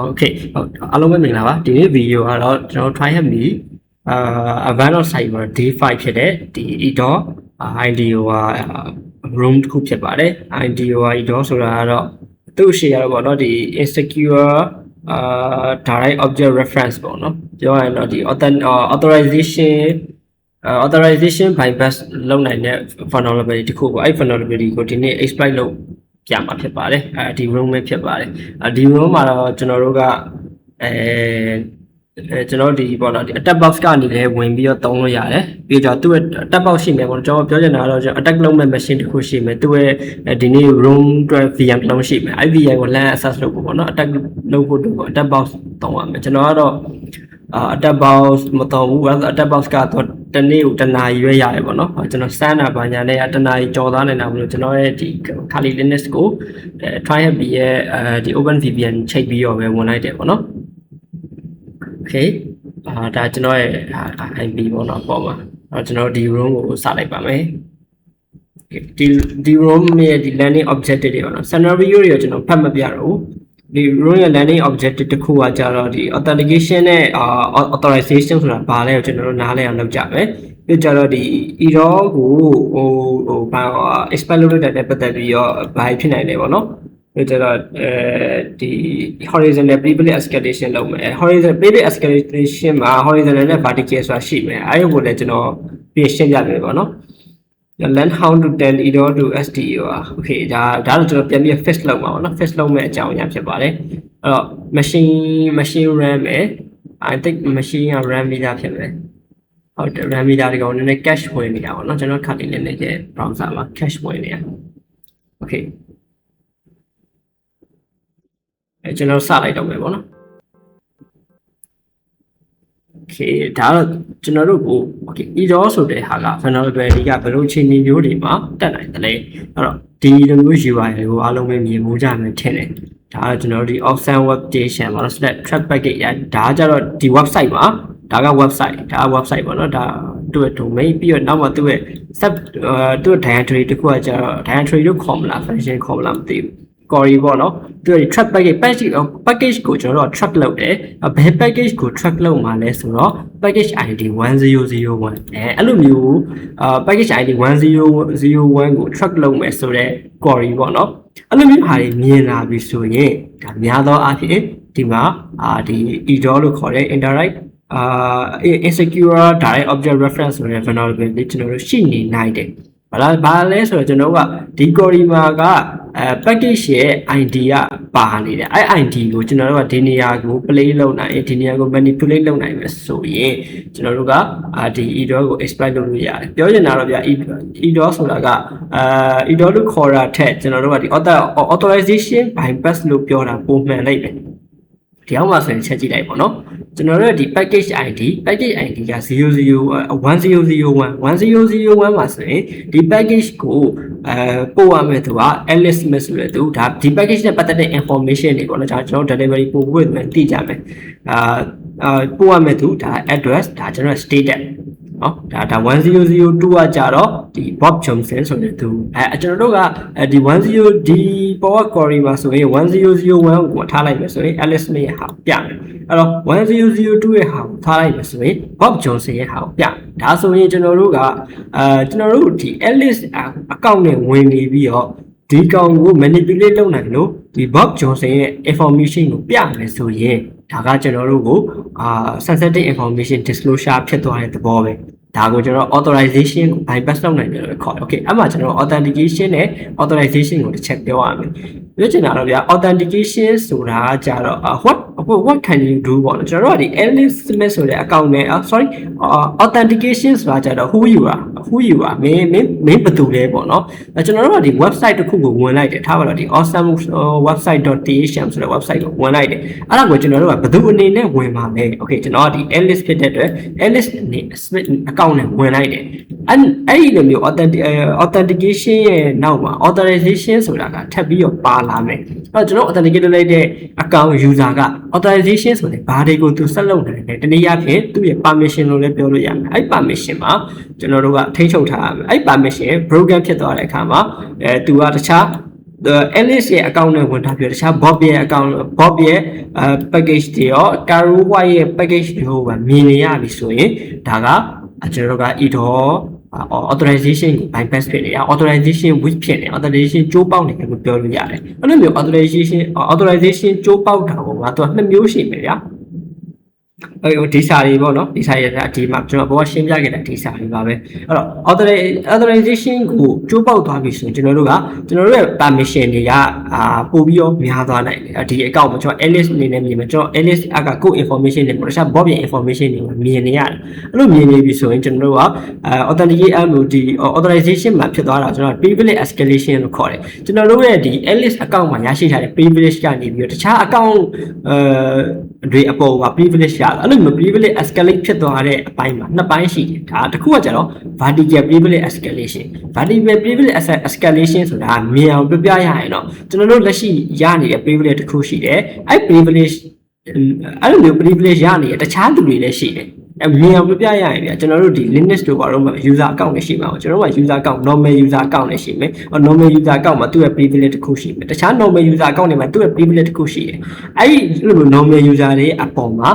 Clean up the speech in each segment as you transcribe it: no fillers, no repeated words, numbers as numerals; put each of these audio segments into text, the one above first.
Okay အားလုံးပဲမင်္ဂလာပါဒီနေ့ဗီဒီယိုကတော့ကျွန်တော် try me Avano Cyber D5 ဖြစ်တဲ့ဒီ EDOR IDO room တစ်ခုဖြစ်ပါတယ် IDO EDOR ဆိုတာကတော့သူ့ရှေ့ရတော့ဗောနော်ဒီ insecure direct object reference ပေါ့နော်ပြောရရင်တော့ဒီ authorization bypass လုပ်နိုင်တဲ့ vulnerability တစ်ခုပေါ့အဲ့ vulnerability ကိုဒီနေ့ exploit လုပ်ပြမှာဖြစ်ပါတယ်ဒီ room ပဲဖြစ်ပါတယ်ဒီ room မှာတော့ကျွန်တော်တို့ကကျွန်တော်ဒီပေါ့နော်ဒီ attack box ကနေလည်းဝင်ပြီးတော့သုံးလို့ရတယ်ပြီးတော့သူ့ attack box ရှိမယ်ပေါ့ကျွန်တော်ပြောချင်တာကတော့ကျွန်တော် attack လုပ်မဲ့ machine တစ်ခုရှိမယ်သူ့ရဲ့ဒီနေ့ room အတွက် VM တစ်လုံးရှိမယ်အဲ့ VM ကို LAN access လုပ်ဖို့ပေါ့နော် attack လုပ်ဖို့တော့ attack box သုံးရမယ်ကျွန်တော်ကတော့attack box မသုံးဘူး attack box ကတော့တနေ့ကိုတနာရီရွေးရတယ်ပေါ့နော်ကျွန်တော်စမ်းတာပါညာနဲ့တနာရီကြော်သားနေတာမလို့ကျွန်တော်ရဲ့ဒီ Kali Linux ကိုtry happy ရဲ့ဒီ OpenVPN ချိန်ပြီးတော့ပဲဝင်လိုက်တယ်ပေါ့နော် Okay ဒါကျွန်တော်ရဲ့ IP ပေါ့နော်ပေါ့ပါကျွန်တော်ဒီ room ကိုစလိုက်ပါမယ်ဒီ room ရဲ့ဒီ landing objective တွေပေါ့နော် scenario တွေကျွန်တော်ဖတ်မပြတော့ဘူးဒီ room ရဲ့ landing objective တစ်ခုကကြတော့ဒီ authentication နဲ့authorization ဆိုတာဘာလဲကိုကျွန်တော်တို့နားလည်အောင်လုပ်ကြမယ်ပြီးကြတော့ဒီ error ကိုဘာ expect လုပ်တဲ့ပတ်သက်ပြီးတော့ဘာဖြစ်နိုင်လဲပေါ့နော်ပြီးကြတော့ဒီ horizontal privilege escalation လုပ်မယ် horizontal privilege escalation မှာ horizontal နဲ့ vertical ဆိုတာရှိမယ်အဲ့ဒီကိုလည်းကျွန်တော်ပြင်ရှင်းပြမယ်ပေါ့နော် learn how to tell error to STO okay ဒါတော့ကျွန်တော်ပြန်ပြီး fix လုပ်မှာပေါ့နော် fix လုပ်မဲ့အကြောင်းအရာဖြစ်ပါတယ်အဲ့တော့ machine RAM ပဲ I think machine က RAM meter ဖြစ်မယ်ဟုတ်တယ် RAM meter ဒီကောင်နည်းနည်း cache ဝင်နေတာပေါ့နော်ကျွန်တော်ခက်နေနေရဲ့ browser မှာ cache ဝင်နေတာ okay ကျွန်တော်စလိုက်တော့မယ်ပေါ့နော် okay ဒါတော့ကျွန်တော်တို့ကို okay error ဆိုတဲ့ဟာက vulnerability ကဘယ်လိုအခြေအနေမျိုးတွေမှာတက်နိုင်တယ်လဲအဲ့တော့ဒီလိုမျိုး URL ကိုအားလုံးပဲမြင်မှုကြမယ်ထင်တယ်ဒါကကျွန်တော်တို့ဒီ option web station ပေါ့နော် trap package ရဒါကကြတော့ဒီ website မှာဒါက website ဒါက website ပေါ့နော်ဒါသူ့ရဲ့ domain ပြီးတော့နောက်မှသူ့ရဲ့ sub သူ့ directory တခုကကြတော့ directory လို့ခေါ်မလား function ခေါ်မလားမသိဘူးquery ပေါ့နော်သူက track package ကိုကျွန်တော်တို့ track လုပ်တယ်ဘယ် package ကို track လုပ်မှာလဲဆိုတော့ package ID 1001အဲ့လိုမျိုးpackage ID 1001ကို track လုပ်မယ်ဆိုတော့ query ပေါ့နော်အဲ့လိုမျိုးဟာတွေမြင်လာပြီဆိုရင်ဒါများသောအားဖြင့်ဒီမှာဒီ EDOR လို့ခေါ်တဲ့ indirect insecure direct object reference ဆိုတဲ့ vulnerability ကျွန်တော်တို့ရှိနေနိုင်တယ်ဘာလဲဆိုတော့ကျွန်တော်ကဒီ query မှာကpackage ရဲ့ ID ကပါနေတယ်အဲ့ ID ကိုကျွန်တော်တို့ကဒီနေရာကို play လုပ်နိုင်ဒီနေရာကို manipulate လုပ်နိုင်မယ်ဆိုရင်ကျွန်တော်တို့ကဒီ EDOR ကို exploit လုပ်လို့ရတယ်ပြောချင်တာတော့ဗျာ EDOR ဆိုတာကEDOR လို့ခေါ်တာထက်ကျွန်တော်တို့ကဒီ authorization bypass လို့ပြောတာပုံမှန်လိုက်တယ်ဒီအောက်မှာဆိုရင်ချက်ကြည့်လိုက်ပေါ့နော်ကျွန်တော်တို့ဒီ package ID က1001မှာဆိုရင်ဒီ package ကိုပို့ရမယ်သူက Alice Smith ဆိုတဲ့သူဒါဒီ package နဲ့ပတ်သက်တဲ့ information တွေပေါ့နော်ကျွန်တော် delivery ပို့ဖို့မှသိကြမယ်ပို့ရမယ်သူဒါ address ဒါကျွန်တော် status နော်ဒါ1002ကကြတော့ဒီ Bob Johnson ဆိုတဲ့သူကျွန်တော်တို့ကဒီ10ဒီ power query မှာဆိုရင်1001ကိုထားလိုက်မယ်ဆိုရင် Alice Smith ရဲ့ဟာပြမယ်အဲ့တော့1002ရဲ့ဟာကိုထားလိုက်မယ်ဆိုရင် Bob Johnson ရဲ့ဟာကိုပြဒါဆိုရင်ကျွန်တော်တို့ကကျွန်တော်တို့ဒီ Alice account နဲ့ဝင်နေပြီးတော့ဒီကောင်ကို manipulate လုပ်နိုင်လို့ဒီ Bob Johnson ရဲ့ information ကိုပြမယ်ဆိုရင်ဒါကကျွန်တော်တို့ကိုsensitive information disclosure ဖြစ်သွားတဲ့သဘောပဲဒါကိုကျွန်တော် authorization ကို bypass လုပ်နိုင်တယ်လို့ခေါ်တယ် okay အဲ့မှာကျွန်တော် authentication နဲ့ authorization ကိုတစ်ချက်ပြောရမယ်ပြောချင်တာတော့ဗျာ authentication ဆိုတာကြတော့ what can you do ပေါ့နော်ကျွန်တော်တို့ကဒီ Alice Smith ဆိုတဲ့ account နဲ့ sorry authentication ဆိုတာကြတော့ who you are မင်းဘယ်သူလဲပေါ့နော်ကျွန်တော်တို့ကဒီ website တစ်ခုကိုဝင်လိုက်တယ်ထားပါတော့ဒီ awesome website.thm ဆိုတဲ့ website ကိုဝင်လိုက်တယ်အဲ့ဒါကိုကျွန်တော်တို့ကဘယ်သူအနေနဲ့ဝင်ပါလဲ okay ကျွန်တော်ကဒီ Alice ဖြစ်တဲ့အတွက် Alice Smith account နဲ့ဝင်လိုက်တယ်အဲ့ဒီလိုမျိုး authentication ရဲ့နောက်မှာ authorization ဆိုတာကထပ်ပြီးတော့ပါလာမယ်အဲ့တော့ကျွန်တော် authenticate လုပ်လိုက်တဲ့ account user က authorization ဆိုတဲ့ဘာတွေကိုသူဆက်လုပ်နိုင်တယ်တနည်းအားဖြင့်သူ့ရဲ့ permission လို့လည်းပြောလို့ရမယ်အဲ့ permission မှာကျွန်တော်တို့ကထိန်းချုပ်ထားရမယ်အဲ့ permission broken ဖြစ်သွားတဲ့အခါမှာသူကတခြား Alice ရဲ့ account နဲ့ဝင်ထားပြီးတော့တခြား Bob ရဲ့ account Bob ရဲ့ package တွေရော Caro White ရဲ့ package တွေကိုပါမြင်နေရပြီဆိုရင်ဒါကကျွန်တော်တို့က authorization ကို bypass ဖြစ်နေတာ authorization weak ဖြစ်နေ authorization ကျိုးပေါက်နေတယ်လို့ပြောလို့ရတယ်အဲ့လိုမျိုး authorization ကျိုးပေါက်တာကိုမှသူကနှစ်မျိုးရှိမယ်ဗျာဒီစာတွေပေါ့နော်ဒီစာရဲ့ဒီမှာကျွန်တော်ဘောရှင်းပြခဲ့တဲ့ဒီစာတွေပါပဲအဲ့တော့ authorization ကိုကျိုးပေါက်သွားပြီဆိုရင်ကျွန်တော်တို့ရဲ့ permission တွေကပို့ပြီးတော့များသွားနိုင်တယ်ဒီ account မှာကျွန်တော် Alice အနေနဲ့မြင်မယ်ကျွန်တော် Alice ကကို information တွေပေါ့တခြား Bob ရဲ့ information တွေမြင်နေရတယ်အဲ့လိုမြင်နေပြီဆိုရင်ကျွန်တော်တို့ကauthorization မှာဖြစ်သွားတာကျွန်တော် privilege escalation လို့ခေါ်တယ်ကျွန်တော်တို့ရဲ့ဒီ Alice account မှာရရှိထားတဲ့ privilege ကနေပြီးတော့တခြား account တွေအပေါ်က privilege ရအဲ့လိုမျိုး privilege escalate ဖြစ်သွားတဲ့အပိုင်းမှာနှစ်ပိုင်းရှိတယ်ဒါတစ်ခုကကျတော့ vertical privilege escalation vertical privilege escalation ဆိုတာမြင်အောင်ပြပြရရင်တော့ကျွန်တော်တို့လက်ရှိရနေတဲ့ privilege တစ်ခုရှိတယ်အဲ့ privilege အဲ့လိုမျိုး privilege ရနေတဲ့တခြားသူတွေလည်းရှိတယ်မြင်အောင်ပြပြရရင်ဗျာကျွန်တော်တို့ဒီ Linux တို့ဘာလို့မှ user account နဲ့ရှိမှာကျွန်တော်တို့က user account normal user account နဲ့ရှိမယ် normal user account မှာသူ့ရဲ့ privilege တစ်ခုရှိမယ်တခြား normal user account တွေမှာသူ့ရဲ့ privilege တစ်ခုရှိတယ်အဲ့ဒီလိုမျိုး normal user တွေအပေါ်မှာ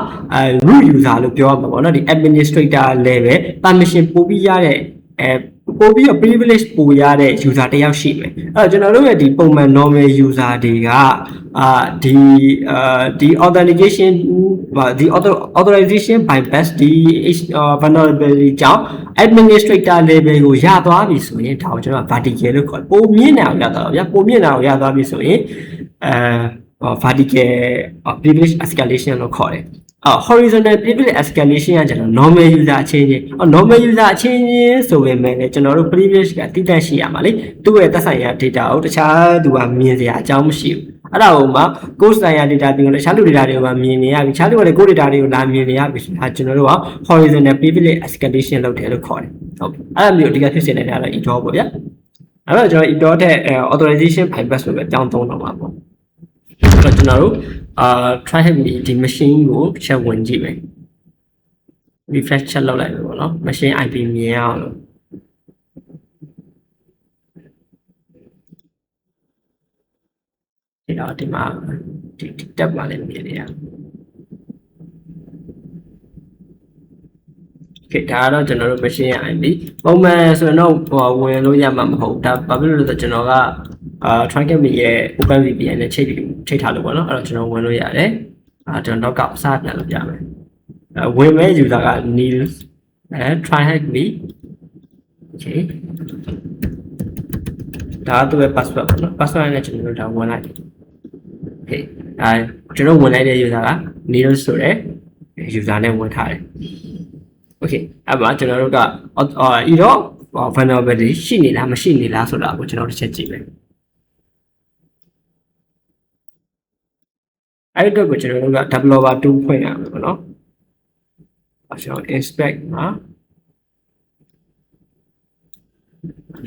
root user လို့ပြောရမှာပေါ့နော်ဒီ administrator level permission ပို့ပြီးရတဲ့ပို့ပြီး privilege ပို့ရတဲ့ user တယောက်ရှိမယ်အဲ့တော့ကျွန်တော်တို့ရဲ့ဒီပုံမှန် normal user တွေကဒီ authentication ဒီ authorization bypass ဒီ vulnerability ကြောင့် administrator level ကိုရသွားပြီဆိုရင်ဒါကိုကျွန်တော် vertical လို့ခေါ်တယ်ပုံမြင့်နေအောင်ရသွားဗျာပုံမြင့်နေအောင်ရသွားပြီဆိုရင်vertical privilege escalation လို့ခေါ်တယ်horizontal privilege escalation ကကျွန်တော် normal user အချင်းချင်း normal user အချင်းချင်းဆိုပေမဲ့လည်းကျွန်တော်တို့ privilege ကတိတက်ရှိရမှာလေသူ့ရဲ့သက်ဆိုင်ရာ data ကိုတခြားသူကမြင်စရာအကြောင်းမရှိဘူးအဲ့ဒါကိုမှ course ဆိုင်ရာ data တွေကိုတခြားလူ data တွေကိုမှမြင်နေရပြီတခြားလူကလည်း code data တွေကိုလာမြင်နေရပြီဆိုတာကျွန်တော်တို့က horizontal privilege escalation လုပ်တယ်လို့ခေါ်တယ်ဟုတ်အဲ့လိုမျိုးအဓိကဖြစ်စေနေတာတော့ EDOR ပေါ့ဗျာအဲ့တော့ကျွန်တော် EDOR တဲ့ authorization bypass လို့ပဲအကြောင်းသုံးတော့မှာပေါ့အဲ့တော့ကျွန်တော်တို့try have ဒီ machine ကိုချက်ဝင်ကြည့်မယ် refresh ချက်လုပ်လိုက်ပြီပေါ့နော် machine IP မြင်အောင်လို့ဒီမှာဒီ tab မှာလည်းမြင်နေရOkay ဒါကတော့ကျွန်တော်တို့ machine ရ IP ပုံမှန်ဆိုရင်တော့ဝင်လို့ရမှာမဟုတ်ဒါဘာဖြစ်လို့လဲဆိုတော့ကျွန်တော်ကTricam ရဲ့ OpenVPN နဲ့ချိတ်ထားလို့ပေါ့နော်အဲ့တော့ကျွန်တော်ဝင်လို့ရတယ်ကျွန်တော်တော့အစားပြန်လုပ်ပြမယ်ဝင်မဲ့ user က Nils try hack me okay ဒါသူ့ရဲ့ password ပေါ့နော် password နဲ့ကျွန်တော်တို့ဒါဝင်လိုက် okay ကျွန်တော်ဝင်လိုက်တဲ့ user က Nils ဆိုတဲ့ user နဲ့ဝင်ထားတယ် okay အဲ့မှာကျွန်တော်တို့ကEDOR vulnerability ရှိနေလားမရှိနေလားဆိုတာကိုကျွန်တော်တစ်ချက်ကြည့်မယ်အဲ့တော့ကိုကျွန်တော်တို့က developer 2ဖွင့်ရမယ်ပေါ့နော်။ကျွန်တော် inspect မှာ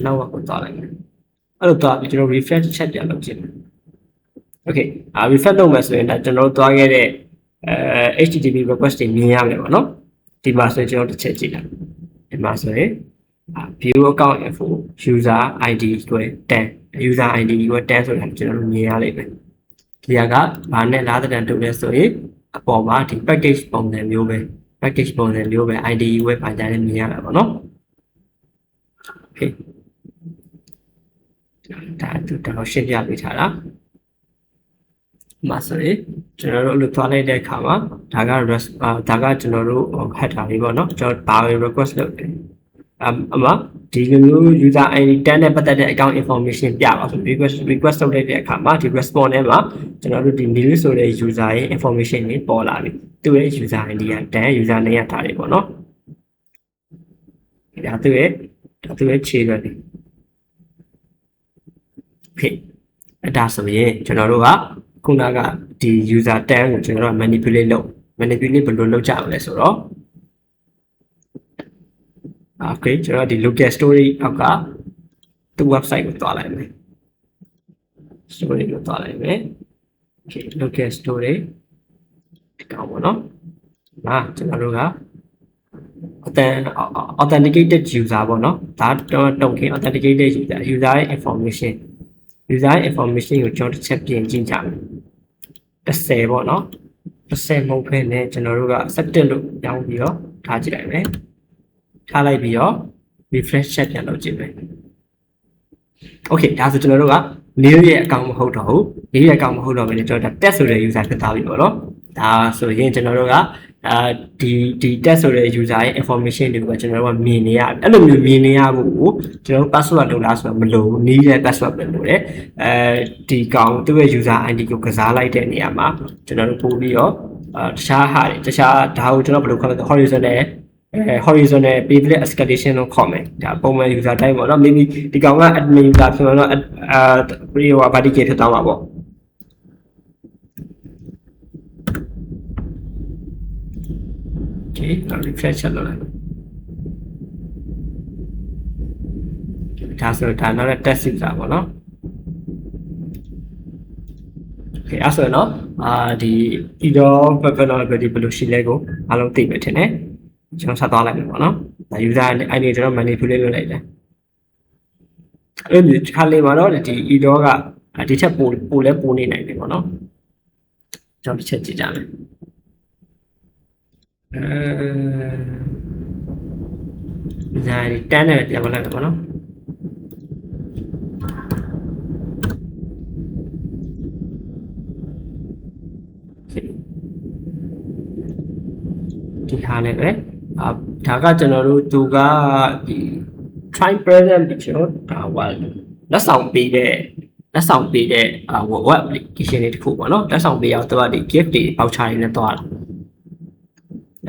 နောက်ကိုသွားလိုက်မယ်။အဲ့လိုသွားပြီးကျွန်တော် refresh ချက်ပြန်လုပ်ကြည့်မယ်။ Okay refresh လုပ်မယ်ဆိုရင်ဒါကျွန်တော်တို့သွားခဲ့တဲ့HTTP request တွေမြင်ရမယ်ပေါ့နော်။ဒီမှာဆိုရင်ကျွန်တော်တစ်ချက်ကြည့်လိုက်။ဒီမှာဆိုရင်view account info user ID ကို10 user ID ကို10ဆိုတာကျွန်တော်တို့မြင်ရလိမ့်မယ်။ဒီကဘာနဲ့လားတဲ့တူလဲဆိုရင်အပေါ်မှာဒီ package ပုံစံမျိုးပဲ package ပုံစံမျိုးပဲ ID ဝယ်ပါကြတယ်မြင်ရမှာပေါ့နော် Okay ဒါတော့ရှင်းပြပေးထားတာမှာဆိုရင်ကျွန်တော်တို့အလုပ်သွားလိုက်တဲ့အခါမှာဒါကကျွန်တော်တို့ header လေးပေါ့နော်ကျွန်တော်ဘာဝင် request လုပ်တယ်အမဒီလိုမျိုး user ID 10နဲ့ပတ်သက်တဲ့ account information ပြပါဆို request လုပ်တဲ့အခါမှာဒီ response ထဲမှာကျွန်တော်တို့ဒီ new ဆိုတဲ့ user ရဲ့ information တွေပေါ်လာပြီသူ့ရဲ့ user ID က10 user name ထားတယ်ပေါ့နော်ဒါသူ့ရဲ့ခြေရွက်တွေ Okay အဲ့ဒါဆိုရင်ကျွန်တော်တို့ကခုနကဒီ user 10ကိုကျွန်တော်တို့ manipulate ဘယ်လိုလုပ်ကြမလဲဆိုတော့Okay ကျွန်တော်ဒီ local story အောက်ကသူ့ website ကိုသွားလိုက်မယ် story ကိုသွားလိုက်မယ် Okay local story ကောင်းပါတော့ဒါကျွန်တော်တို့က authenticated user ပေါ့နော်ဒါတော့ authenticated user ရဲ့ information user information ကိုကျွန်တော်တစ်ချက်ပြင်ကြည့်ကြမယ်10ပေါ့နော်10မဟုတ်ဘဲနဲ့ကျွန်တော်တို့က17လို့ပြောင်းပြီးတော့ထားကြည့်လိုက်မယ်ထားလိုက်ပြီးတော့ refresh check ပြန်လုပ်ကြည့်မယ် okay ဒါဆိုကျွန်တော်တို့ကnew ရဲ့ account မဟုတ်တော့ဘူး new ရဲ့ account မဟုတ်တော့ဘဲနဲ့ကျွန်တော် test ဆိုတဲ့ user ဖြစ်သွားပြီပေါ့နော်ဒါဆိုရင်ကျွန်တော်တို့ကဒီ test ဆိုတဲ့ user ရဲ့ information တွေကိုကျွန်တော်တို့ကမြင်နေရအဲ့လိုမျိုးမြင်နေရဖို့ကိုကျွန်တော် password လုပ်လားဆိုတော့မလိုဘူး need ရဲ့ password ပဲလို့တယ်ဒီကောင်သူ့ရဲ့ user ID ကိုကစားလိုက်တဲ့နေရာမှာကျွန်တော်တို့ပို့ပြီးတော့တခြားဟာတွေတခြားဒါကိုကျွန်တော်ဘယ်လိုခေါ်လဲ horizontal page escalation လို့ခေါ်မယ်ဒါပုံမှန် user တိုင်းပေါ့နော် maybe ဒီကောင်က admin user ဖြစ်မှာတော့validate ဖြစ်သွားမှာပေါ့Okay, now refresh လုပ်လိုက်ဒါဆိုဒါနောက် test user ပေါ့နော် Okay အဲ့ဆိုတော့ဒီ error vulnerability ဘယ်လိုရှိလဲကိုအားလုံးသိမယ်ထင်တယ်ကျွန်တော်ဆက်သွားလိုက်မယ်ပေါ့နော်ဒါ user ID ကျွန်တော် manipulate လုပ်လိုက်တယ်အဲ့ဒီခါလေးမှာတော့ဒီ error ကဒီချက်ပိုလဲပိုနေနိုင်တယ်ပေါ့နော်ကျွန်တော်တစ်ချက်ကြည့်ကြမယ်ဒါတန်းနဲ့ပြန်မလိုက်ပါနော်ဒီဟာနဲ့ပဲဒါကကျွန်တော်တို့သူကဒီ try present ပြီးကျွန်တော်ဒါဟိုလက်ဆောင်ပေးတဲ့web application တွေတခုပေါ့နော်လက်ဆောင်ပေးအောင်သူကဒီ gift တွေ voucher တွေနဲ့တွားတာ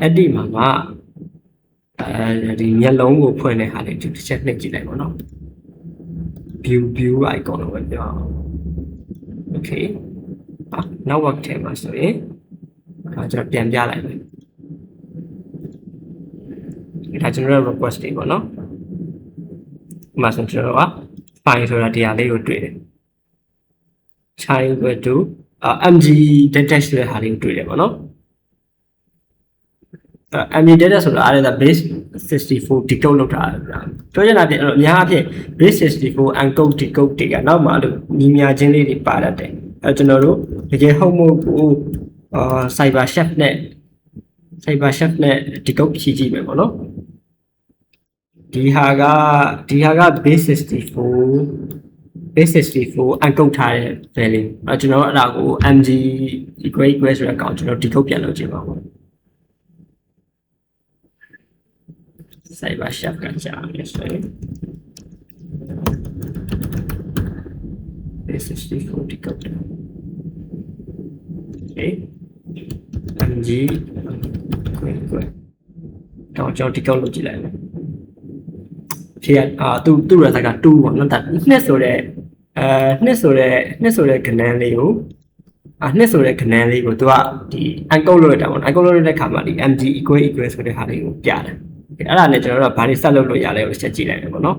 အဲ့ဒီမှာကဒီမျက်လုံးကိုဖွင့်တဲ့ဟာလေးဒီတစ်ချက်နှိပ်ကြည့်လိုက်ပါတော့ view icon လို့ပဲပြော okay network ထဲမှာဆိုရင်ဒါကျွန်တော်ပြန်ပြလိုက်မယ်ဒါကျွန်တော် request တွေပေါ့နော်ဒီမှာဆိုကျွန်တော်က file ဆိုတာဒီဟာလေးကိုတွေ့တယ် child to mg dash ဆိုတဲ့ဟာလေးကိုတွေ့တယ်ပေါ့နော်MD data ဆိုတာအဲ့ဒါ base 64 decode လောက်တာပြောချင်တာပြအများအဖြစ် base 64 encode decode တွေကနောက်မှလို့ညီမြချင်းလေးတွေပါတတ်တယ်အဲကျွန်တော်တို့တကယ်ဟုတ်မဟုတ်ကိုcyber chef နဲ့ decode ဖြည့်ကြည့်မယ်ပေါ့နော်ဒီဟာက base 64 encode ထားတဲ့ value အဲကျွန်တော်တို့အဲ့ဒါကို mg equal ဆိုတဲ့အကောင်ကျွန်တော် decode ပြန်လုပ်ကြည့်ပါဦးcyber chef ကကြာမယ်ဆိုရင် 64 decode okay mg တော့ကျွန်တော် decode လုပ်ကြည့်လိုက်မယ်ဖြေသူ့ရတာက2ပေါ့နော်ဒါနှစ်ဆိုတဲ့ကဏ္ဍလေးကိုနှစ်ဆိုတဲ့ကဏ္ဍလေးကိုသူကဒီ encode လုပ်ရတာပေါ့ encode လုပ်ရတဲ့ခါမှာဒီ mg equal ဆိုတဲ့ဟာလေးကိုပြတယ်အဲ့ဒါနဲ့ကျွန်တော်တို့ကဘာတွေဆက်လုပ်လို့ရလဲကိုချက်ကြည့်လိုက်မယ်ပေါ့နော်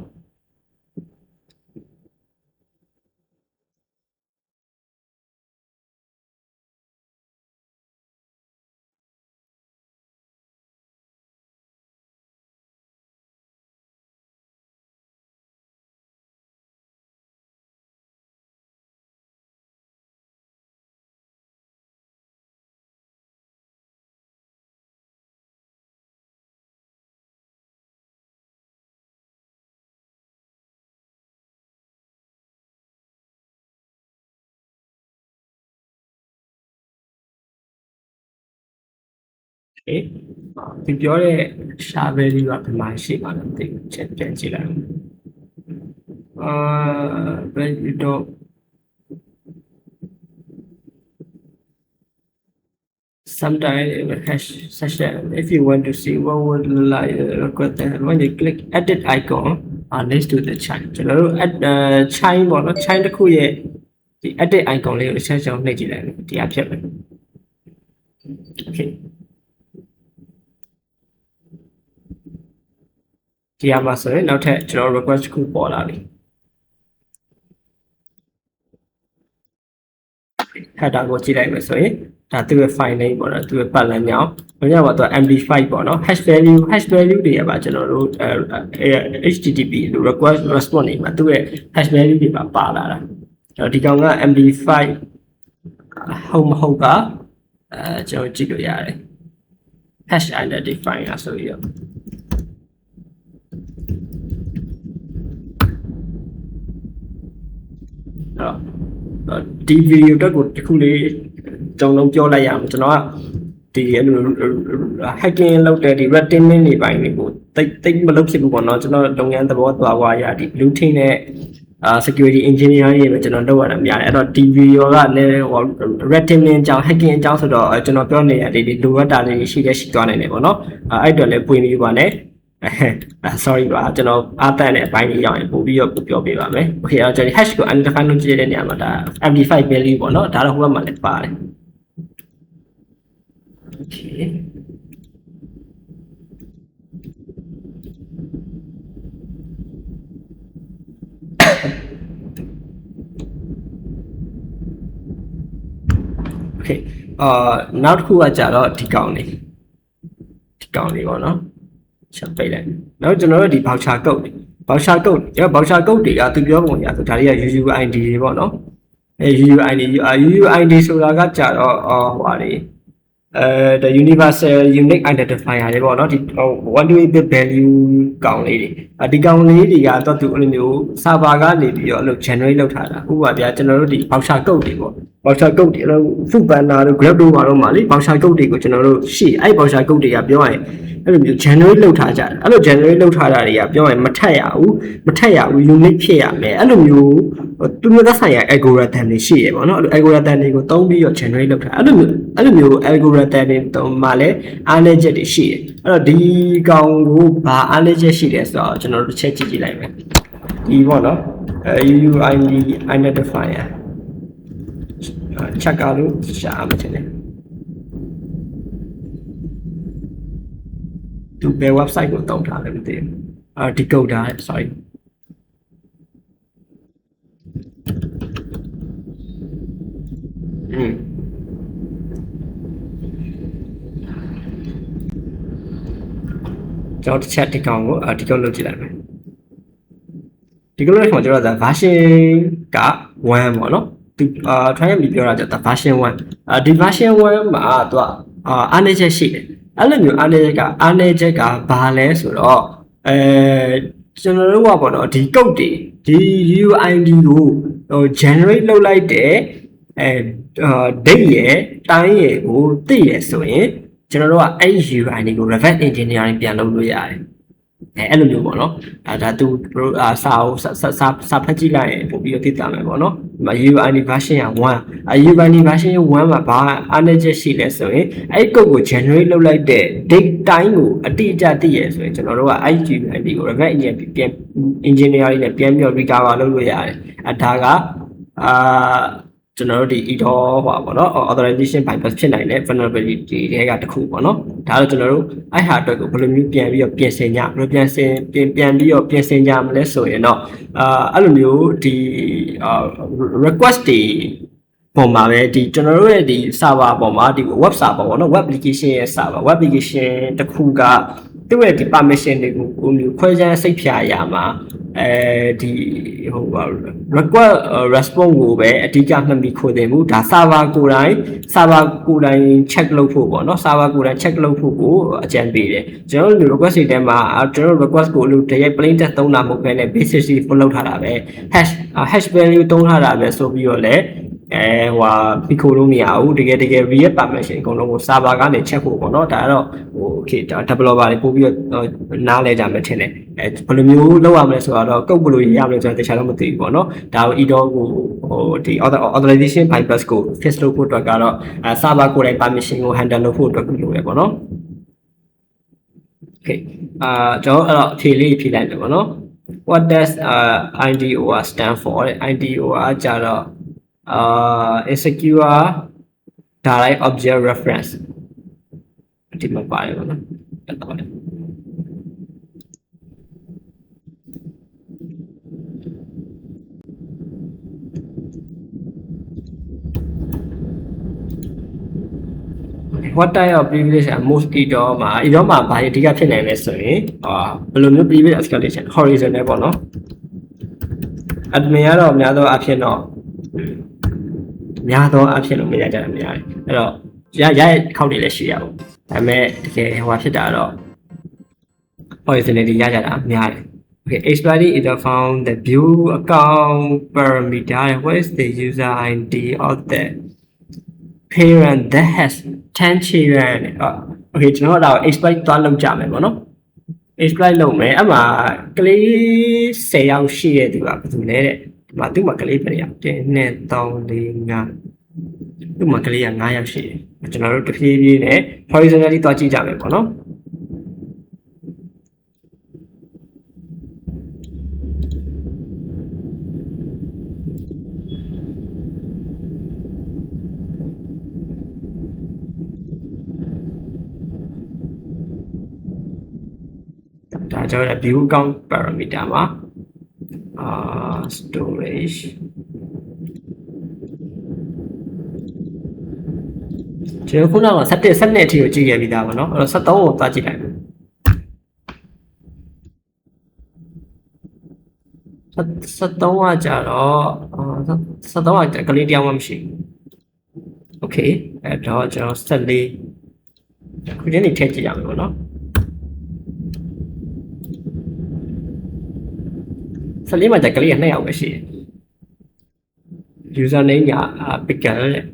ဒီပြောတဲ့ sha value ကဘယ်မှာရှိပါလဲမသိဘူးချက်ပြန်ကြည့်လိုက်value တော့ sometimes hash session if you want to see what would like record that when you click edit icon next to the chain ကျွန်တော်တို့ chain ပေါ့နော် chain တစ်ခုရဲ့ဒီ edit icon လေးကိုဆက်ဆောင်နှိပ်ကြည့်လိုက်ဒီအဖြစ်ပဲ okayဒီအမှာဆိုရင်နောက်ထပ်ကျွန်တော် request တစ်ခုပေါ်လာပြီ header ကိုကြည့်လိုက်မယ်ဆိုရင်ဒါသူ့ရဲ့ file name ပေါ့နော်သူ့ရဲ့ပတ်လမ်းကြောင်းဘယ်ညမှာသူ md5 ပေါ့နော် hash value တွေကပါကျွန်တော်တို့http လို့ request response နေမှာသူ့ရဲ့ hash value တွေပါလာတာ ဒီကောင်က MD5 ဟုတ်မဟုတ်ကကျွန်တော်ကြည့်လို့ရတယ် hash identify ဆိုပြီးတော့ဒီဗီဒီယိုတက်ကိုတစ်ခုလေးတုံလုံးပြောလိုက်ရအောင်ကျွန်တော်ကဒီအဲ့လို hacking လုပ်တဲ့ဒီ red teaming တွေပိုင်းတွေကိုတိတ်မလုပ်ဖြစ်ဘူးပေါ့နော်ကျွန်တော်လုပ်ငန်းသဘောသွားွားရဒီ blue team နဲ့security engineer တွေပဲကျွန်တော်လုပ်ရတာများတယ်အဲ့တော့ဒီ video ကလည်း red teaming အကြောင်း hacking အကြောင်းဆိုတော့ကျွန်တော်ပြောနေရဒီလိုအပ်တာတွေရှိသွားနိုင်တယ်ပေါ့နော်အဲ့တော့လည်းပွင့်ပြီးပါနဲ့sorry ပါကျွန်တော်အားတန်တဲ့အပိုင်းလေးရောက်ရင်ပို့ပြီးတော့ပြောပြပါမယ် okay အဲ့တော့ကျွန်တော် hash ကို identify လုပ်ကြည့်တဲ့နေရာမှာဒါ MD5 value ပေါ့နော်ဒါတော့ဟိုဘက်မှာလည်းပါတယ် okay okay နောက်တစ်ခုကကြတော့ဒီကောင်လေးပေါ့နော်ချက်ပိတ်လိုက်နောက်ကျွန်တော်တို့ဒီ voucher code တွေကသူပြောပုံရဆိုဒါတွေက UUID တွေပေါ့နော်UUID ဆိုတာကကြတော့ဟိုပါလေthe universal unique identifier တွေပေါ့နော်ဒီ 128 value ကောင်လေးတွေဒီကောင်လေးတွေကတော့သူအဲ့လိုမျိုး server ကနေပြီးတော့အဲ့လို generate လုပ်ထားတာဥပမာပြကျွန်တော်တို့ဒီ voucher code တွေပေါ့ voucher code တွေအဲ့လို food banner တို့ grab တို့ပါတော့မှာလေ voucher code တွေကိုကျွန်တော်တို့ရှိအဲ့ voucher code တွေကပြောရင်အဲ့လိုမျိုး generate လုပ်ထားကြတယ်အဲ့လို generate လုပ်ထားတာတွေကပြောရင်မထက်ရဘူး unique ဖြစ်ရမယ်အဲ့လိုမျိုးသူမျိုးသက်ဆိုင်ရာ algorithm တွေရှိရပေါ့နော်အဲ့လို algorithm တွေကိုသုံးပြီးတော့ generate လုပ်ထားအဲ့လိုမျိုး algorithm တွေတုံးမှလည်းအားနည်းချက်တွေရှိတယ်အဲ့တော့ဒီကောင်ကိုဘာအားနည်းချက်ရှိလဲဆိုတော့ကျွန်တော်တို့ချက်ကြည့်လိုက်မယ်ဒီပေါ့နော်UUID identifier ချက်ကားလို့ရှာမှချင်တယ်သူဘယ် website ကိုတောင်းထားလဲမသိဘူးဒီကုတ်တာ sorry ကျွန်တော်တစ်ချက်ဒီကောင်ကိုဒီကောင်လုပ်ကြည့်လိုက်မယ်ဒီကောင်လို့ကျွန်တော်တို့ version က1ပေါ့နော်သူtry ရပြီးပြောတာကြတာ version 1ဒီ version 1မှာသူကအားနည်းချက်ရှိတယ်အဲ့လိုမျိုးအားနည်းချက်ကဘာလဲဆိုတော့ကျွန်တော်တို့ကပေါ့နော်ဒီကုတ်တွေဒီ UUID ကိုgenerate လုပ်လိုက်တဲ့date ရဲ့ time ရဲ့ကိုသိရဆိုရင်ကျွန်တော်တို့ကအဲ့ UUID ကို reverse engineering ပြန်လုပ်လို့ရတယ်အဲ့လိုမျိုးပေါ့နော်ဒါသူတို့စာဖတ်ကြည့်လိုက်ရင်ပို့ပြီးတော့သိတာမယ်ပေါ့နော်ဒီမှာ UUID version 1 UUID version 1မှာဘာအားနည်းချက်ရှိလဲဆိုရင်အဲ့ကုတ်ကို generate လုပ်လိုက်တဲ့ date time ကိုအတိအကျသိရဆိုရင်ကျွန်တော်တို့ကအဲ့ UUID ကို reverse engineering နဲ့ပြန်ပြီး recover လုပ်လို့ရတယ်ဒါကကျွန်တော်တို့ဒီ EDOR ဟောပါတော့ authorization bypass ဖြစ်နိုင်တဲ့ vulnerability တွေကတစ်ခုပေါ့နော်ဒါတော့ကျွန်တော်တို့အဲ့ဟာအတွက်ကိုဘယ်လိုမျိုးပြန်ပြီးတော့ပြင်ဆင်ကြမလဲပြင်ပြီးတော့ပြင်ဆင်ကြမလဲဆိုရင်တော့အဲ့လိုမျိုးဒီ request တွေပုံမှာပဲဒီကျွန်တော်တို့ရဲ့ဒီ server ပေါ်မှာဒီ web server ပေါ့နော် web application ရဲ့ server web application တစ်ခုကသူ့ရဲ့ဒီ permission တွေကိုမျိုးခွဲခြားစိတ်ဖြာရမှာဒီဟို request response ကိုပဲအဓိကမှတ်ပြီးခိုးတယ်ဘူးဒါ server ကိုယ်တိုင် check လုပ်ဖို့ပေါ့နော် server ကိုယ်တိုင် check လုပ်ဖို့ကိုအကြံပေးတယ်ကျွန်တော်တို့ request တွေထဲမှာကျွန်တော်တို့ request ကိုလို့တရိုက် plain text သုံးတာမဟုတ်ဘဲနဲ့ basic ကိုလုပ်ထားတာပဲ hash value သုံးထားတာပဲဆိုပြီးတော့လည်းဟိုပြီးခိုးလို့မရဘူးတကယ် real permission အကုန်လုံးကို server ကနေ check ဖို့ပေါ့နော်ဒါကတော့ဟို okay developer တွေပို့ပြီးတော့နားလဲကြမယ်ထင်တယ်ဘယ်လိုမျိုးလုပ်ရမလဲဆိုတော့ကုတ်ဘယ်လိုရမလဲဆိုတော့တခြားတော့မသိဘူးပေါ့နော်ဒါကို EDOR ကိုဟိုဒီ authorization bypass ကို fix လုပ်ဖို့အတွက်ကတော့server ကိုယ်တိုင် permission ကို handle လုပ်ဖို့အတွက်ကိုလိုရပေါ့နော် okay ကျွန်တော်အဲ့တော့ဖြေလေးဖြေလိုက်မယ်ပေါ့နော် what does IDOR stand for IDOR ကြတော့insecure direct object reference ဒီမှာပါတယ်ပေါ့နော်အဲ့တော့what type of privilege and most EDOR မှာဘာအဓိကဖြစ်နိုင်လဲဆိုရင်ဘယ်လိုမျိုး privilege escalation horizontal ပေါ့နော် admin ကတော့အများသောအားဖြင့်တော့ များသောအဖြစ်လို့မရကြတယ်များတယ်အဲ့တော့ရခောက်တွေလည်းရှိရပေါ့ဒါပေမဲ့တကယ်ဟိုဖြစ်တာတော့ originality ရကြတာများတယ် okay expiry is found the view account parameter what is the user id of the parent that has 10 children okay ကျွန်တော်တို့ exploit သွားလုပ်ကြမယ်ပေါ့နော် exploit လုပ်မယ်အမှကလေး10ယောက်ရှိတဲ့သူကဘယ်သူလဲတဲ့ဒီမှာသူ့မှာကလေးပဲရ1 2 3 4 5သူ့မှာကလေးက9ယောက်ရှိတယ်ကျွန်တော်တို့တစ်ဖြည်းဖြည်းနဲ့ horizontally သွားကြည့်ကြမယ်ပေါ့နော်ဒါကြောင့် view account parameter မှာstorage ကျွန်တော်ခုနက17အထိကိုကြည့်ခဲ့ပြီးသားပါเนาะအဲ့တော့73ကိုသွားကြည့်လိုက်မယ်73ကကြတော့73ကကလေးတယောက်မှမရှိဘူး okay အဲ့တော့ကျွန်တော်14ခုချင်းနေထည့်ကြည့်ရမယ်ပေါ့เนาะ14မှာကလေးက2ယောက်ပဲရှိတယ် user name က pickle တဲ့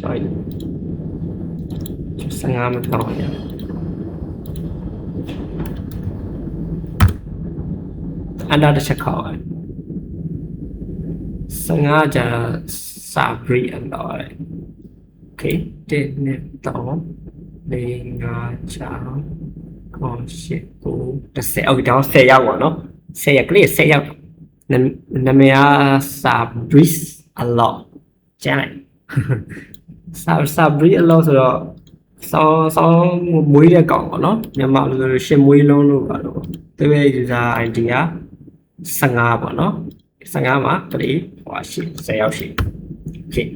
sorry 15မကောင်းရအနာတစ်ချက်ခေါ်ရ15ကျစာဘရီအလော် okay 1 2 3 4 5 6 9 10 okay တော့10ရောက်ပါနော်10ရက်ကလေး10ရောက်နာမည်ကစာဘရီအလော်ကျန်စာဘရီအလော်ဆိုတော့ဆောင်းမွေးတဲ့ကောင်ပေါ့နော်မြန်မာလိုဆိုရှင်မွေးလုံးလို့ပါတော့သူရဲ့ user id က15ပေါ့နော်15မှာကလေးဟိုရှိ10ရောက်ရှိ okay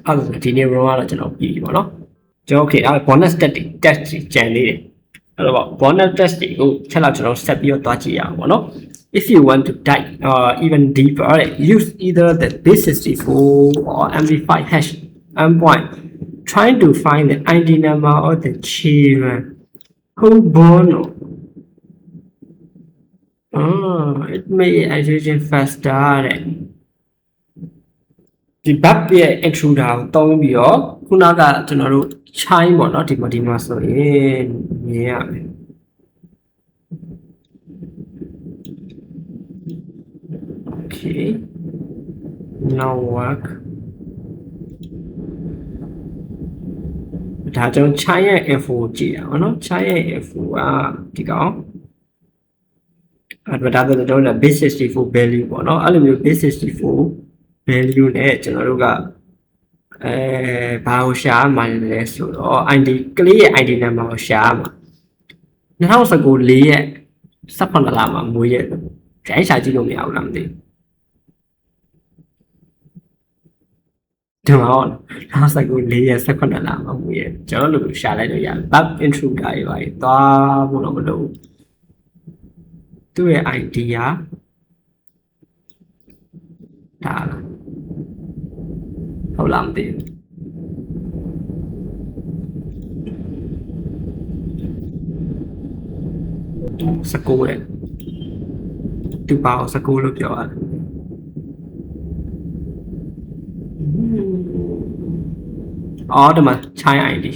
အဲ့ဒါဒီနေ့ row ကတော့ကျွန်တော်ပြီးပြီပေါ့နော်ကျွန်တော် okay အဲ့ bonus test ကြံနေတယ်အဲ့တော့ bonus test ကိုချက်လောက်ကျွန်တော်ဆက်ပြီးတော့သွားကြည့်ရအောင်ပေါ့နော် if you want to dive even deeper use either the base64 or md5 hash endpoint trying to find the id number of the children who born it may execution faster ဒီ bug ရဲ့ intruder ကိုတုံးပြီးတော့ခုနကကျွန်တော်တို့ chime ပေါ့နော်ဒီမှာဆိုရင်မြင်ရမယ် okay now work ဒါကျွန်တော် chime ရဲ့ info ကြည့်ရအောင်နော် chime ရဲ့ info ကဒီကောင်အဲ့ဒါတော့ကျွန်တော် base64 value ပေါ့နော်အဲ့လိုမျိုး base64 value နဲ့ကျွန်တော်တို့ကဘာကိုရှာမှလဲဆိုတော့ ID ကလေးရဲ့ ID number ကိုရှာမှာ2019 4ရက်18လမှာမွေးရက်ကြိုင်းရှာကြည့်လို့မရဘူးလားမသိဘူးဒီမှာ2019 4ရက်18လမှာမွေးရက်ကျွန်တော်တို့ရှာလိုက်လို့ရတယ် bug intruder တွေပါသွားဖို့တော့မလိုဘူးသူ့ရဲ့ ID ကဒါဟုတ်လားမသိဘူး19တဲ့သူပါအောင်19လို့ပြောရတယ်အော်ဒီမှာ China ID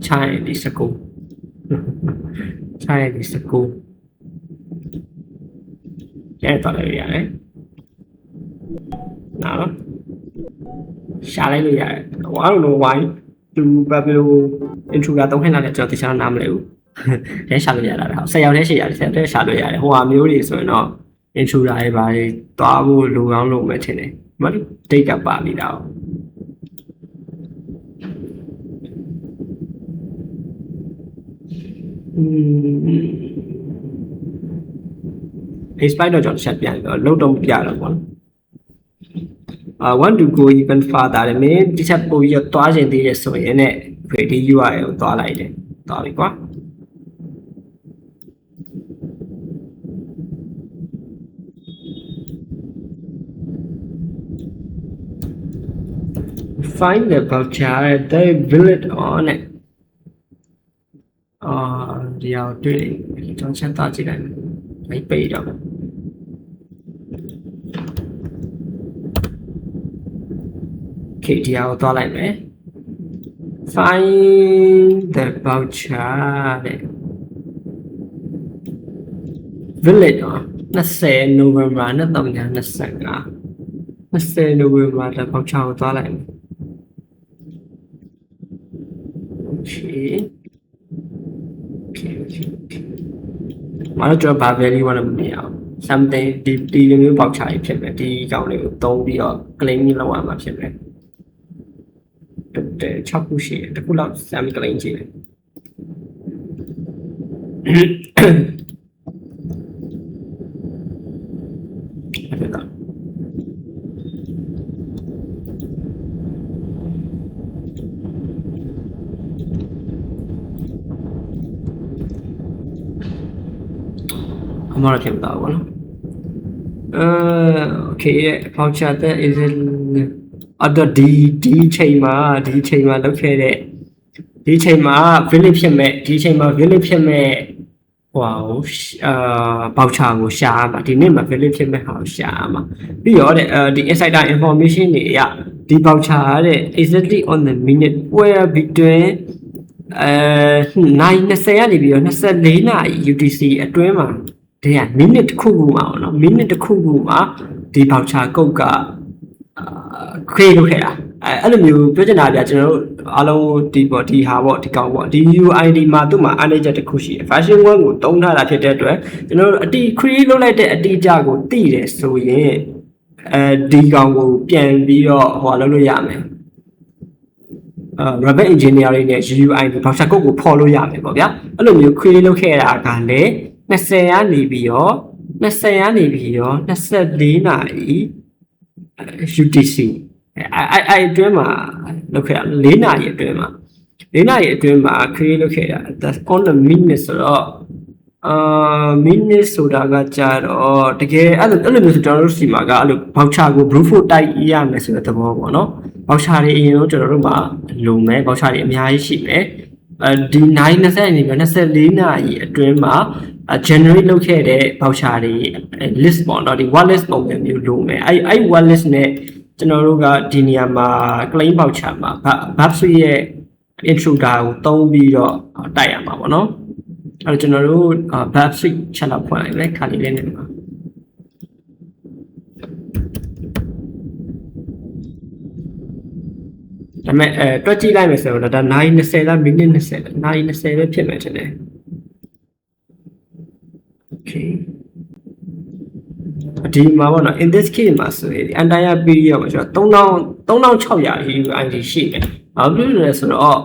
China ID 19 China ID 19ကျဲတော့လည်းရတယ်နော်ရှာလိုက်လို့ရတယ် I don't know why သူဘာဖြစ်လို့ intruder တုံးခင်းလာတယ်ကျွန်တော်တခြားနားမလဲဘူးလဲရှာလို့ရတာ10ယောက်နဲ့10ယောက်10ယောက်ရှာလို့ရတယ်ဟိုဟာမျိုးတွေဆိုရင်တော့ intruder တွေပါတွေတွားဖို့လိုကောင်းလို့မယ်ထင်တယ်မဟုတ် date ကပါနေတာ哦exploit တော့ကျွန်တော်ဆက်ပြန်ပြီးတော့လုံးတော့ပြတော့ပေါ့နော် want to go even further မင်းတစ်ချက်ပို့ပြီးတော့သွားခြင်းသေးတယ်ဆိုရင်လည်းဒီ URL ကိုသွားလိုက်တယ်သွားပြီကွာ find the voucher they will it on it ဒီအောင်တွေ့တယ်ကျွန်တော်ချက်သားကြည့်လိုက်မယ်ပိတ်တော့ Okay ဒီအောင်သွားလိုက်မယ် find the voucher တဲ့ village 20 November 2025 20 November တဲ့ voucher ကိုသွားလိုက်မယ် Okay မလို့ကျွန်တော်ဘာ value ဝင်လို့မရအောင် something ဒီလိုမျိုး voucher ကြီးဖြစ်မယ်ဒီကောင်လေးကိုသုံးပြီးတော့ claim လုပ်ရမှာဖြစ်မယ်တဲ့6ခုရှိတယ်တစ်ခုလောက် sami claim ကြည့်တယ်အဲ့ဒါအမှားဖြစ်တာပေါ့နော်okay voucher that is it အဲ့ဒီချိန်မှာလောက်ခဲ့တဲ့ဒီချိန်မှာ village ဖြစ်မဲ့ဒီချိန်မှာ village ဖြစ်မဲ့ဟိုvoucher ကိုရှာမှာဒီနေ့မှာ village ဖြစ်မဲ့ဟာကိုရှာမှာပြီးတော့တဲ့ဒီ insider information တွေအရဒီ voucher တဲ့ exactly on the minute where between 9:20ကနေပြီးတော့24နာရီ UTC အတွင်းမှာဒီက minute တစ်ခုခုမှာပေါ့နော် minute တစ်ခုခုမှာဒီ voucher code ကcreate လုပ်ခဲ့တာအဲ့လိုမျိုးပြောချင်တာဗျာကျွန်တော်တို့အားလုံးဒီပေါ့ဒီဟာပေါ့ဒီကောင်ပေါ့ဒီ UID မှာသူ့မှာအားနည်းချက်တစ်ခုရှိတယ် version 1ကိုတုံးထားတာဖြစ်တဲ့အတွက်ကျွန်တော်တို့အတီ create လုပ်လိုက်တဲ့အတီအကျကိုသိတယ်ဆိုရင်ဒီကောင်ကိုပြန်ပြီးတော့ဟိုလုပ်လို့ရမယ်Rabbit engineering နဲ့ UID voucher code ကိုဖော်လို့ရမယ်ပေါ့ဗျာအဲ့လိုမျိုး create လုပ်ခဲ့တာကလည်း20ကနေပြီးတော့24နာရီ UTC အဲ့အတွင်းမှာလုပ်ခဲ့တာ4နာရီအတွင်းမှာcreate လုပ်ခဲ့တာ that's on the minute ဆိုတော့minute ဆိုတာကကြတော့တကယ်အဲ့လိုမျိုးကျွန်တော်တို့စီမှာကအဲ့လို voucher ကို brute force တိုက်ရမယ်ဆိုတဲ့သဘောပေါ့နော် voucher တွေအရင်ဆုံးကျွန်တော်တို့မှာလုံမယ် voucher တွေအများကြီးရှိမယ်ဒီ9:20နေပြီး24နာရီအတွင်းမှာ generate လုပ်ခဲ့တဲ့ voucher တွေ list ပေါ့နော်ဒီ what list ပုံစံမျိုးလုပ်မယ်အဲ့ what list နဲ့ကျွန်တော်တို့ကဒီနေရာမှာ claim voucher မှာ Babsuite ရဲ့ intruder ကိုသုံးပြီးတော့တိုက်ရမှာပေါ့နော်အဲ့တော့ကျွန်တော်တို့ Babsuite channel ဖွင့်လိုက်မယ်ခါလေးလေးနဲ့မှာဒါပေမဲ့တွက်ကြည့်လိုက်မယ်ဆိုတော့ဒါ9:20လား minute 20လား9:20ပဲဖြစ်မယ်ထင်တယ် okay ဒီမှာပေါ့နော် in this case မှာဆိုရင် entire period မှာကျွန်တော်3600 UID ရှိတယ်ဘာလို့လဲဆိုတော့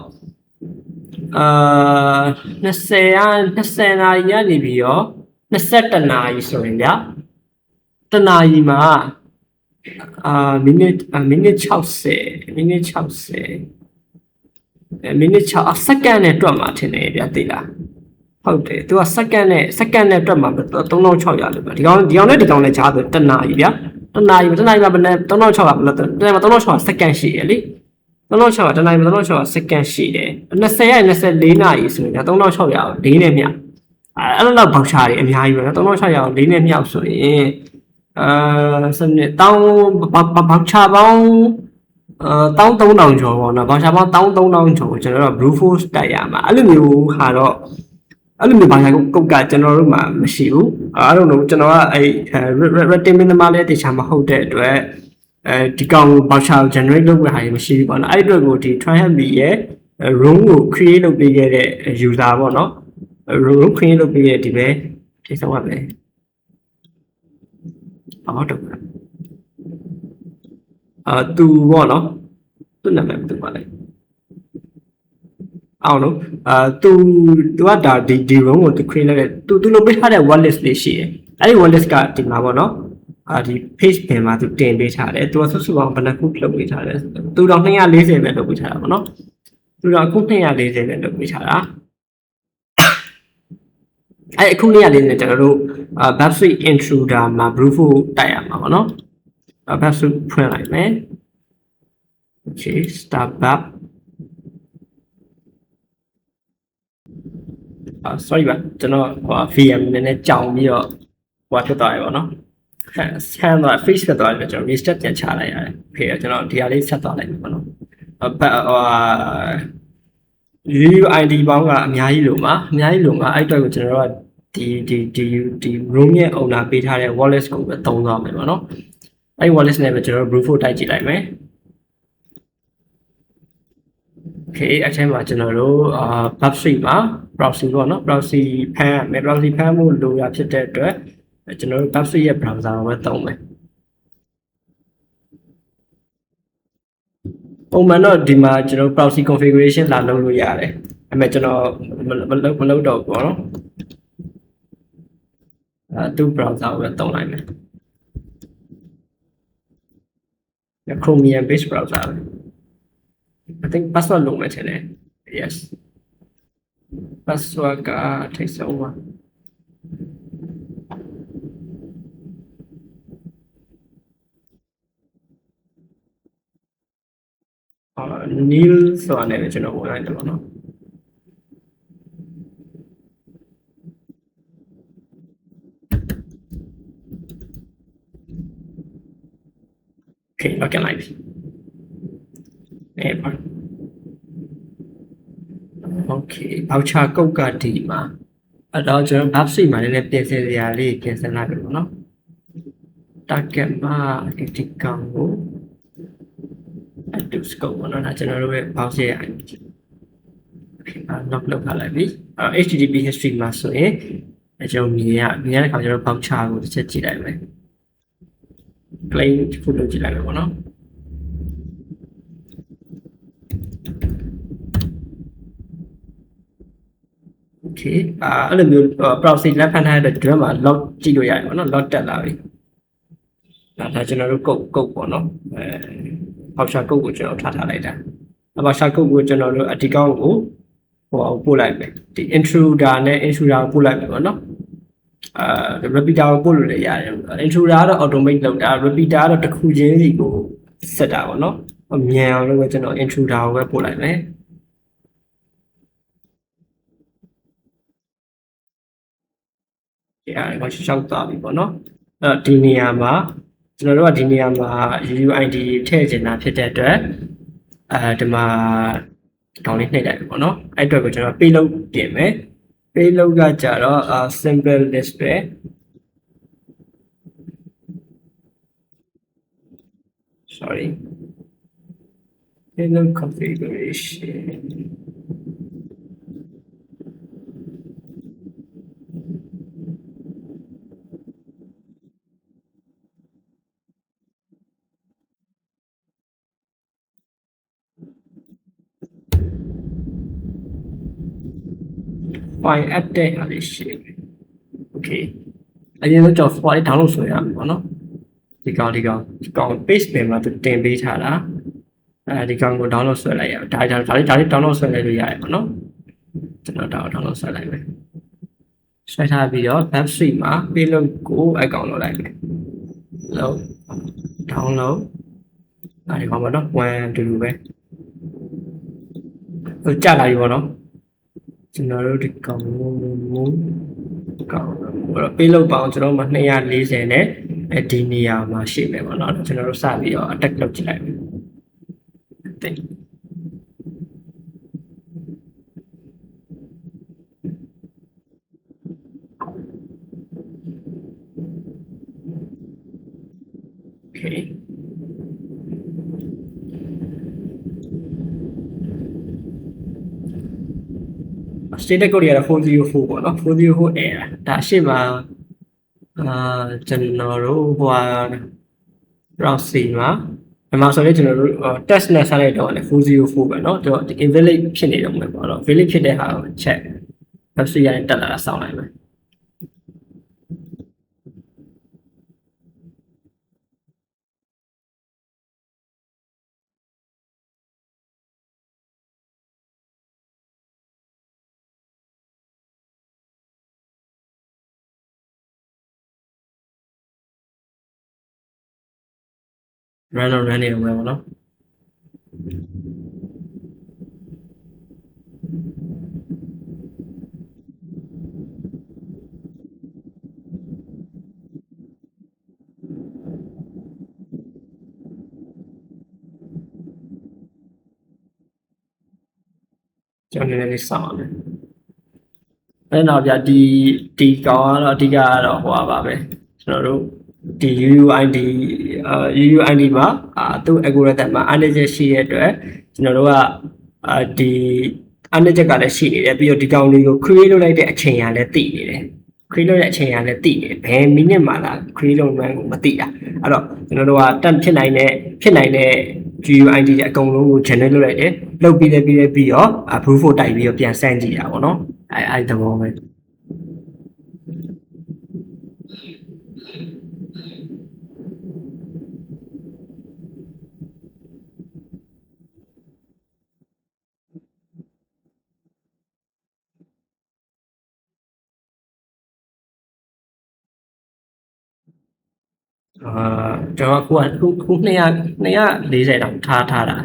20နာရီကနေပြီးတော့21နာရီဆိုရင်ဗျာတနာရီမှာminute 60မိနစ်6စက္ကန့်နဲ့တွက်မှာထင်တယ်ဗျာသိလားဟုတ်တယ်သူကစက္ကန့်နဲ့တွက်မှာ3600လို့ပဲဒီကောင်နဲ့ဒီကောင်နဲ့ကြားဆိုတနာရီဗျာတနာရီမှာဘယ်နဲ့3600ဘယ်လိုတနာရီမှာ3600စက္ကန့်ရှိရလေ3600တနာရီမှာ3600စက္ကန့်ရှိတယ်20ရက်24နာရီဆိုရင်3600ကို4နဲ့မြောက်အဲ့လိုတော့ voucher တွေအများကြီးပဲနော်3600ကို4နဲ့မြောက်ဆိုရင်စနစ်တောင်း voucher ပေါင်း13000ကျော်ပေါ့နော် voucher ပေါင်း13000ကျော်ကျွန်တော်တို့ brute force တိုက်ရမှာအဲ့လိုမျိုးဟာတော့အဲ့လိုမျိုးဘာသာကုတ်ကကျွန်တော်တို့မှာမရှိဘူးအဲ့လိုမျိုးကျွန်တော်ကအဲ့ rating minimum လေးတခြားမဟုတ်တဲ့အတွက်ဒီကောင် voucher generate လုပ်ရတာမရှိဘူးပေါ့နော်အဲ့အတွက်ကိုဒီ TryHack ရဲ့ room ကို create လုပ်ပေးခဲ့တဲ့ user ပေါ့နော် room create လုပ်ပေးတဲ့ဒီပဲဖြည့်ဆုံးရမယ်ဟုတ်တော့သူပေါ့နော်သူနာမည်ဘယ်သူပါလဲအောင်လို့သူကဒါဒီ room ကိုသူ create လုပ်တဲ့သူလုပ်ပေးထားတဲ့ word list လေးရှိတယ်အဲ့ဒီ word list ကဒီမှာပေါ့နော် ဒီ page ပင်မှာသူတင်ပေးထားတယ်သူကစုစုပေါင်းဘယ်နှခုလုပ်ပေးထားလဲသူတော့240ပဲလုပ်ပေးထားတာပေါ့နော်သူတော့အခု240ပဲလုပ်ပေးထားတာအခု240နဲ့ကျွန်တော်တို့website intruder မှာ brute force တိုက်ရမှာပေါ့နော်website ဖွင့်လိုက်မယ် okay start up sorry ပါကျွန်တော်VM နည်းနည်းကြောင်ပြီးတော့ဖြစ်သွားပြီပေါ့နော်scan တော့ face ဖြစ်သွားတယ်ကျွန်တော် restart ပြန်ချလိုက်ရတယ်။ Okay ကျွန်တော်ဒီဟာလေးဆက်သွားလိုက်ပြီပေါ့နော်။ UUID ပေါင်းကအများကြီးလို့ပါ။အများကြီးလို့ပါအဲ့အတွက်ကိုကျွန်တော်တို့ဒီ room ရဲ့ owner ပေးထားတဲ့ wallet ကိုပဲသုံးသွားမယ်ပေါ့နော်။အဲ့ wallet နဲ့ပဲကျွန်တော်တို့ brute force တိုက်ကြည့်လိုက်မယ်။ Okay အဲ့ထဲမှာကျွန်တော်တို့website မှာ browser ပေါ့နော် browser ဖမ်းရမယ် browser ဖမ်းဖို့လိုတာဖြစ်တဲ့အတွက်ကျွန်တော်တို့ website ရဲ့ browser ကိုပဲသုံးမယ်ပုံမှန်တော့ဒီမှာကျွန်တော် browser configuration လာလုပ်လို့ရတယ်အဲ့မဲ့ကျွန်တော်မလုပ်တော့ဘူးပေါ့နော်သူ browser ကိုပဲသုံးလိုက်မယ် Chromium based browser I think password လုပ်မယ်ထင်တယ် yes password က take over Neil ဆိုတာနဲ့ပဲကျွန်တော်ဝင်လိုက်တယ်ပေါ့နော် Okay လောက်ကန်လိုက်ပြီပါ Okay အောက်ချကုတ်ကဒီမှာအဲ့တော့ကျွန်တော် website မှာလည်းပြင်ဆင်စရာလေးပြင်ဆင်လိုက်ပြီပေါ့နော် target မှာဒီကောင်ကို active scope ပေါ့နော်ဒါကျွန်တော်တို့ရဲ့ browser ရဲ့ ID lock လုပ်ထားလိုက်ပြီHTTP history မှာဆိုရင်ကျွန်တော်မြင်ရတဲ့ခါကျတော့ voucher ကိုတစ်ချက်ကြည့်လိုက်မယ် claim တစ်ခုလုပ်ကြည့်လိုက်မယ်ပေါ့နော် Okay အဲ့လိုမျိုး browser လက်ဖန်ထားတဲ့အတွက် မှာ log ကြည့်လို့ရတယ်ပေါ့နော် log တက်လာပြီဒါကျွန်တော်တို့ကုတ်ပေါ့နော်voucher ကုတ်ကိုကျွန်တော်ထားလိုက်တာvoucher ကုတ်ကိုကျွန်တော်တို့အဒီကောင်းကိုပို့လိုက်မယ်ဒီ intruder နဲ့ intruder ကိုပို့လိုက်မယ်ပေါ့နော်repeater ကိုပို့လို့လည်းရတယ် intruder ကတော့ automate လုပ်တာ repeater ကတော့တစ်ခုချင်းစီကိုဆက်တာပေါ့နော်မြန်အောင်လို့ပဲကျွန်တော် intruder ကိုပဲပို့လိုက်မယ်အဲ့ဒါကိုရှောက်သွားပြီပေါ့နော်ဒီနေရာမှာကျွန်တော်တို့ကဒီနေရာမှာ UUID ထည့်ချင်တာဖြစ်တဲ့အတွက်ဒီမှာကောင်းလေးနှိပ်လိုက်ပြီပေါ့နော်အဲ့အတွက်ကိုကျွန်တော် payload ပြင်မယ် payload ကကြတော့ simple list ပဲ sorry payload configuration file update ဟာလေးရှိတယ် okay အရင်ဆုံးကျွန်တော် file download ဆိုရမယ်ပေါ့နော်ဒီကောင် page ပင်မှာတင်ပေးထားတာဒီကောင်ကို download ဆွဲလိုက်ရအောင်ဒါလေး download ဆွဲလိုက်လို့ရတယ်ပေါ့နော်ကျွန်တော် download ဆွဲလိုက်မယ်ဆွဲထားပြီးတော့ website မှာ payload ကို account လုပ်လိုက်မယ် download ဒီကောင်ပေါ့နော်1 2ပဲကြာလာပြီပေါ့နော်ကျွန်တော်တို့ဒီကောင်ပေးလို့ပေါအောင်ကျွန်တော်မှ240နဲ့ဒီနေရာမှာရှိမယ်ပေါ့နော်ကျွန်တော်တို့စပြီးတော့ attack လုပ်ကြည့်လိုက်မယ်တင် Okay status code ရတာ404ပေါ့နော်404 error ဒါအရှိမကျွန်တော်တို့browser မှာဒီမှာဆိုရင်ကျွန်တော်တို့ test နဲ့ဆက်လိုက်တော့လေ404ပဲเนาะတော့ invalid ဖြစ်နေတော့မှာပေါ့နော် valid ဖြစ်တဲ့ဟာကို check website ရတဲ့တက်လာတာစောင့်လိုက်မယ် run နေတော့မှာပေါ့နော်ကျွန်တော်နည်းနည်းလေးစောင့်ရမယ်အဲ့တော့ဗျာဒီကောင်ကတော့အဓိကကတော့ဟိုပါပဲကျွန်တော်တို့ဒီ UUID UUID မှာသူ့ algorithm မှာ analysis ရှိတဲ့အတွက်ကျွန်တော်တို့ကဒီ analysis ကလည်းရှိနေတယ်ပြီးတော့ဒီကောင်လေးကို create လုပ်လိုက်တဲ့အချိန်ကလည်းသိနေတယ် create လုပ်တဲ့အချိန်ကလည်းသိနေတယ်ဘယ်မိနစ်မှလာ create လုပ်မှန်းကိုမသိတာအဲ့တော့ကျွန်တော်တို့ကတက်ဖြစ်နိုင်တဲ့ GUID အကုန်လုံးကို generate လုပ်လိုက်တယ်လုပ်ပြီးတော့ proof ကိုတိုက်ပြီးတော့ပြန်စမ်းကြည့်တာပေါ့နော်အဲ့သဘောပဲကျွန်တော်ခု240တောင်ထားတာ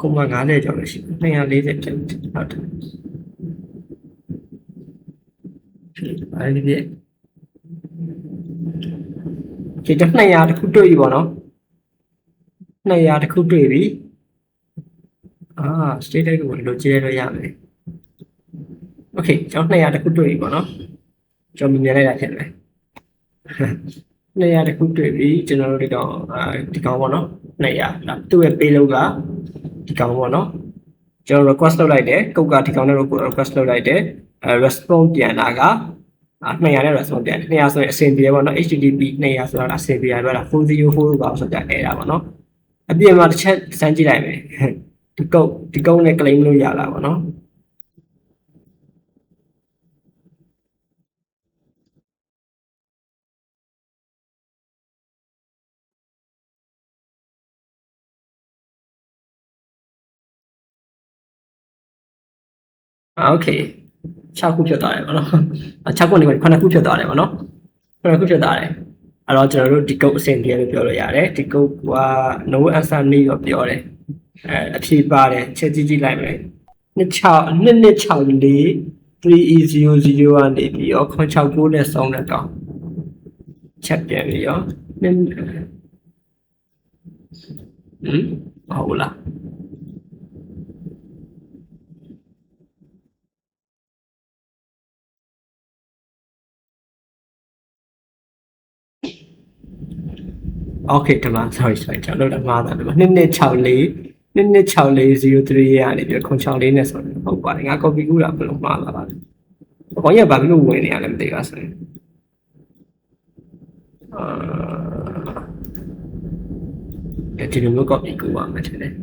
ခုမှ90ကျော်လို့ရှိ240ကျော်ဟုတ်တယ်အဲ့ဒီဒီတော့200တခုတွေ့ပြီပေါ့နော်200တခုတွေ့ပြီstate ကိုလိုချဲလို့ရမယ် okay ကျွန်တော်200တခုတွေ့ပြီပေါ့နော်ကျွန်တော်မြင်လိုက်တာဖြစ်မယ်200တခုတွေ့ပြီကျွန်တော်တို့ဒီကောင်ပေါ့နော်200သူ့ရဲ့ payload ကဒီကောင်ပေါ့နော်ကျွန်တော် request လုပ်လိုက်တယ်ကုတ်ကဒီကောင်နဲ့ request လုပ်လိုက်တယ် response ပြန်လာက200နဲ့ response ပြန်200ဆိုရင်အဆင်ပြေပေါ့နော် http 200ဆိုတာအဆင်ပြေရတော့404လို့ပါဆိုကြအဲ့ဒါပေါ့နော်အပြင်မှာတစ်ချက်စမ်းကြည့်လိုက်မယ်ဒီကုတ်နဲ့ claim လို့ရလာပေါ့နော်โอเค6ခုဖြစ်သွားတယ်ဗောနော်6ခုနေ9ခုဖြစ်သွားတယ်ဗောနော်9ခုဖြစ်သွားတယ်အဲ့တော့ကျွန်တော်တို့ဒီ code အဆင်ပြေလို့ပြောလို့ရတယ်ဒီ code က no answer နေရောပြောတယ်အဖြေပါတယ်ချက်ကြည့်လိုက်မယ်26264 3E00 ကနေပြီးတော့969နဲ့ဆုံးတဲ့ကောင်ချက်ပြန်ပြီးရောဟုတ်လားโอเคဒီမှာ sorry ကျွန်တော်တို့မှားတာဒီမှာ2264 ကနေပြီး964နဲ့ဆိုတော့ဟုတ်ပါတယ်ငါ copy ကူးတာဘယ်လိုမှားလာပါလဲ။ဘာကြီးကဘာလို့ဝင်နေရလဲမသိပါဆိုရင်ဒီလိုမျိုး copy ကူးပါမယ်ထင်တယ်။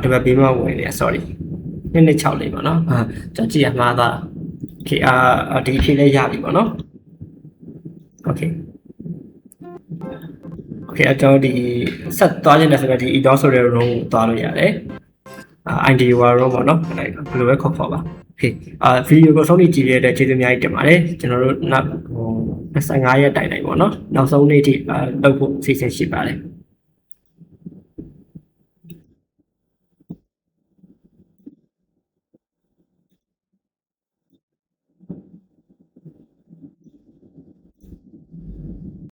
ဒီဘက်ဘေးမှာဝင်နေရ sorry 2264ပါနော်။ကျွန်တော်ကြည့်ရမှားသား။ okay ဒီဖြေလေးရပြီပေါ့နော်။ okay ကျွန်တော်ဒီဆက်သွားခြင်းနဲ့ဆိုတော့ဒီ edor ဆိုတဲ့ row ကိုသွားလို့ရတယ်ID row ပေါ့နော်ဘယ်လိုပဲခေါ်ပါ okay ဗီဒီယိုကိုဆုံးဖြတ်ကြည့်ရတဲ့ကျေးဇူးအများကြီးတင်ပါတယ်ကျွန်တော်တို့နောက်25ရက်တိုင်ပေါ့နော်နောက်ဆုံးနေ့ထိလုပ်ဖို့အစီအစဉ်ရှိပါတယ်